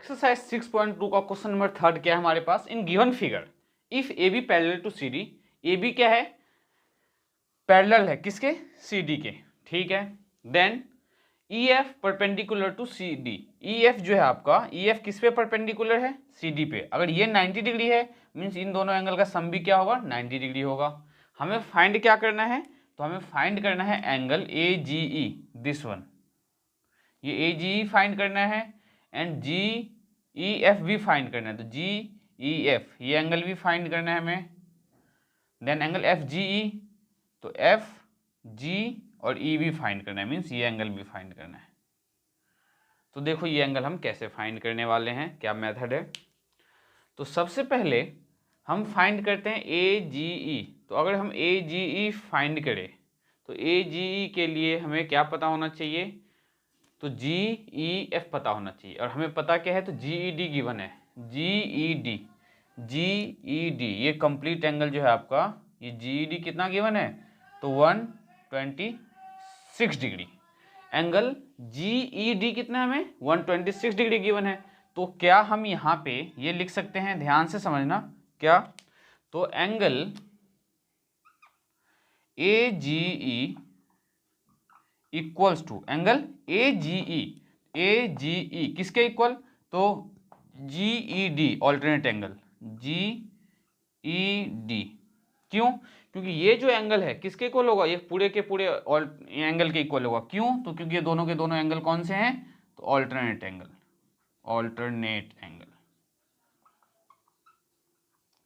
Exercise 6.2 का question number 3 क्या है हमारे पास। In given figure if A B parallel to C D, A B क्या है, पैरेलल है किसके, सी डी के, ठीक है। Then E F perpendicular to C D, E F जो है आपका, ई एफ किस पे परपेंडिकुलर है, सी डी पे। अगर ये 90 डिग्री है मीन्स इन दोनों एंगल का सम भी क्या होगा, 90 डिग्री होगा। हमें फाइंड क्या करना है, तो हमें फाइंड करना है angle A G E, this one, ये ए जी ई फाइंड करना है एंड जी ई एफ भी फाइंड करना है, तो जी ई एफ ये एंगल भी फाइंड करना है हमें। Then angle F G E, तो एफ जी और ई भी फाइंड करना है, मीन्स ये एंगल भी फाइंड करना है। तो देखो ये एंगल हम कैसे फाइंड करने वाले हैं, क्या मेथड है। तो सबसे पहले हम फाइंड करते हैं ए जी ई। तो अगर हम ए जी ई फाइंड करें तो ए जी ई के लिए हमें क्या पता होना चाहिए, तो जी ई एफ पता होना चाहिए। और हमें पता क्या है, तो जी ई डी गिवन है, जी ई डी, जी ई डी ये कंप्लीट एंगल जो है आपका, ये जी ई डी कितना गिवन है, तो 126 degree. Angle G E D कितना हमें 126 डिग्री गिवन है। तो क्या हम यहाँ पे ये लिख सकते हैं, ध्यान से समझना क्या, तो angle A G E equals to angle A G E, A G E किसके इक्वल, तो G E D alternate angle, G E D. क्यों, क्योंकि ये जो एंगल है किसके इक्वल होगा, ये पूरे के पूरे एंगल के इक्वल होगा। क्यों, तो क्योंकि ये दोनों के दोनों एंगल कौन से हैं, तो ऑल्टरनेट एंगल, ऑल्टरनेट एंगल।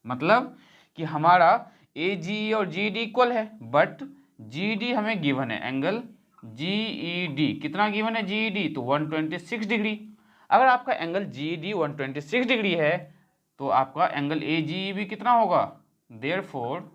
मतलब कि हमारा ए जी और जी डी इक्वल है, बट जी डी हमें गिवन है, एंगल जी ई डी कितना गिवन है, जी ई डी तो 126 डिग्री। अगर आपका angle G E D 126 degree है तो आपका एंगल ए जी ई भी कितना होगा, therefore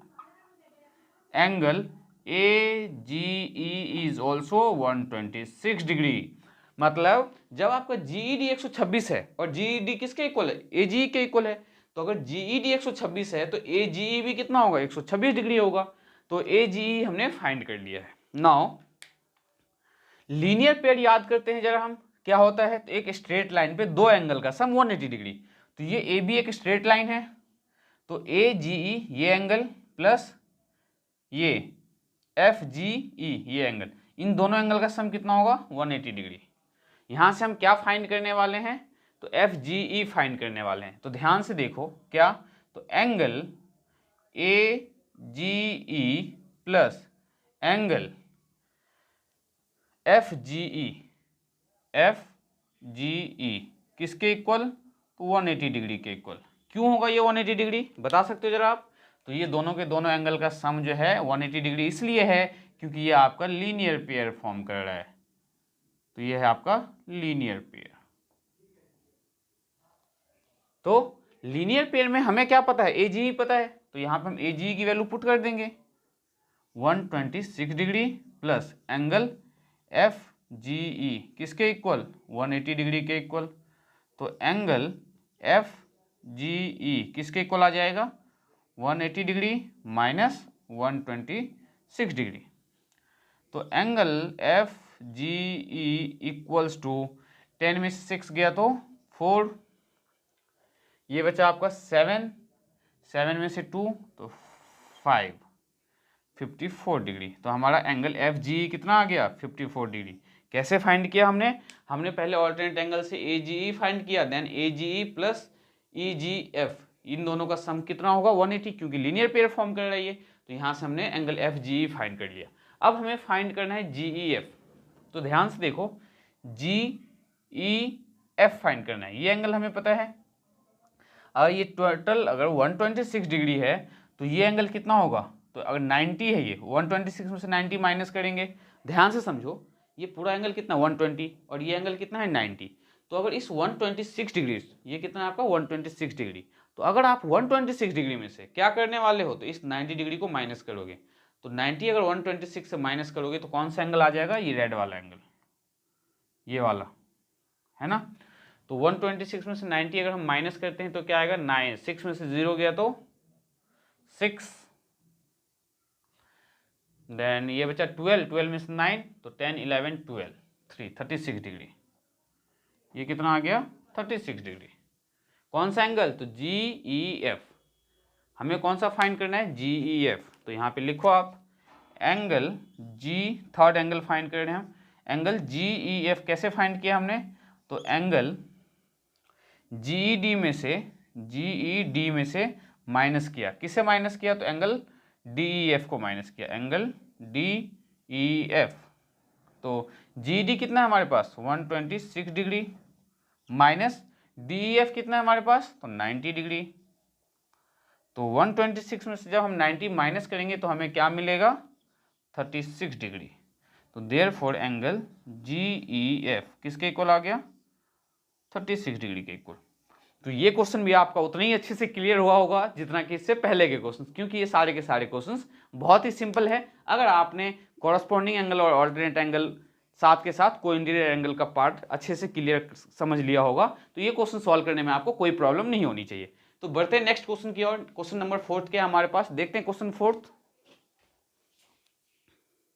angle A G E is also 126 degree. मतलब जब आपका जी ई डी 126 है और जी ई डी किसके इक्वल है, ए जी ई के इक्वल है, तो अगर जी ई डी 126 है तो ए जी ई भी कितना होगा, 126 डिग्री होगा। तो ए जी ई हमने फाइंड कर लिया है। नाउ लीनियर पेयर याद करते हैं जरा हम, क्या होता है, तो एक स्ट्रेट लाइन पे दो एंगल का सम 180 डिग्री। तो ये ए बी एक स्ट्रेट लाइन है, तो ए जी ई ये एंगल प्लस ये एफ जी ई ये एंगल, इन दोनों एंगल का सम कितना होगा, 180 डिग्री। यहाँ से हम क्या फाइंड करने वाले हैं, तो एफ जी ई फाइंड करने वाले हैं। तो ध्यान से देखो क्या, तो angle A G E plus angle F G E, F G E किसके इक्वल, तो 180 डिग्री के इक्वल। क्यों होगा ये 180 डिग्री, बता सकते हो जरा आप। तो ये दोनों के दोनों एंगल का सम जो है 180 डिग्री इसलिए है क्योंकि ये आपका लीनियर पेयर फॉर्म कर रहा है। तो ये है आपका लीनियर पेयर। तो लीनियर पेयर में हमें क्या पता है, ए जी ई पता है, तो यहाँ पे हम ए जी ई की वैल्यू पुट कर देंगे 126 degree plus angle F G E किसके इक्वल, 180 डिग्री के इक्वल। तो एंगल एफ जी ई किसके इक्वल आ जाएगा, 180 डिग्री माइनस 126 डिग्री। तो angle F G E equals to 10 में से 6 गया तो 4, ये बचा आपका 7, 7 में से 2 तो 5, 54 डिग्री। तो हमारा एंगल एफ जी कितना आ गया, 54 डिग्री। कैसे फाइंड किया हमने, हमने पहले ऑल्टरनेट एंगल से ए जी ई फाइंड किया, देन ए जी ई प्लस ई जी एफ, इन दोनों का सम कितना होगा 180, क्योंकि लीनियर पेयर फॉर्म कर रही है। तो यहाँ से हमने angle F G E find कर लिया। अब हमें फाइंड करना है जी ई एफ। तो ध्यान से देखो, जी ई एफ फाइंड करना है, ये एंगल हमें पता है। अगर ये टोटल अगर 126 डिग्री है तो ये एंगल कितना होगा, तो अगर 90 है, ये 126 में से 90 माइनस करेंगे। ध्यान से समझो, ये पूरा एंगल कितना 120 और ये एंगल कितना है 90। तो अगर इस 126 डिग्री, ये कितना है आपका 126 डिग्री, तो अगर आप 126 डिग्री में से क्या करने वाले हो, तो इस 90 डिग्री को माइनस करोगे। तो 90 अगर 126 से माइनस करोगे तो कौन सा एंगल आ जाएगा, ये रेड वाला एंगल, ये वाला है ना। तो 126 में से 90 अगर हम माइनस करते हैं तो क्या आएगा 9, 6 में से 0 गया तो 6, देन ये बचा 12, 12 में से 9 तो 10, 11, 12, 36 डिग्री। ये कितना आ गया 36 डिग्री। कौन सा एंगल? तो GEF। हमें कौन सा फाइंड करना है? GEF। तो यहाँ पे लिखो आप एंगल थर्ड एंगल फाइंड कर रहे हैं हम। एंगल GEF कैसे फाइंड किया हमने? तो एंगल GED में से माइनस किया। किसे माइनस किया? तो एंगल DEF को माइनस किया, एंगल DEF। तो GED कितना है हमारे पास? 126 डिग्री माइनस DEF कितना है हमारे पास? तो 90 डिग्री। तो 126 में से जब हम 90 माइनस करेंगे तो हमें क्या मिलेगा? 36 डिग्री। तो देयरफॉर एंगल GEF किसके इक्वल आ गया? 36 डिग्री के इक्वल। तो ये क्वेश्चन भी आपका उतना ही अच्छे से क्लियर हुआ होगा जितना कि इससे पहले के क्वेश्चन, क्योंकि ये सारे के सारे क्वेश्चंस बहुत ही सिंपल है। अगर आपने कॉरस्पॉन्डिंग एंगल और ऑल्टरनेट एंगल साथ के साथ कोइंसिडेंट एंगल का पार्ट अच्छे से क्लियर समझ लिया होगा तो ये क्वेश्चन सॉल्व करने में आपको कोई प्रॉब्लम नहीं होनी चाहिए। तो बढ़ते हैं नेक्स्ट क्वेश्चन की ओर। क्वेश्चन नंबर 4 क्या है हमारे पास? देखते हैं क्वेश्चन 4।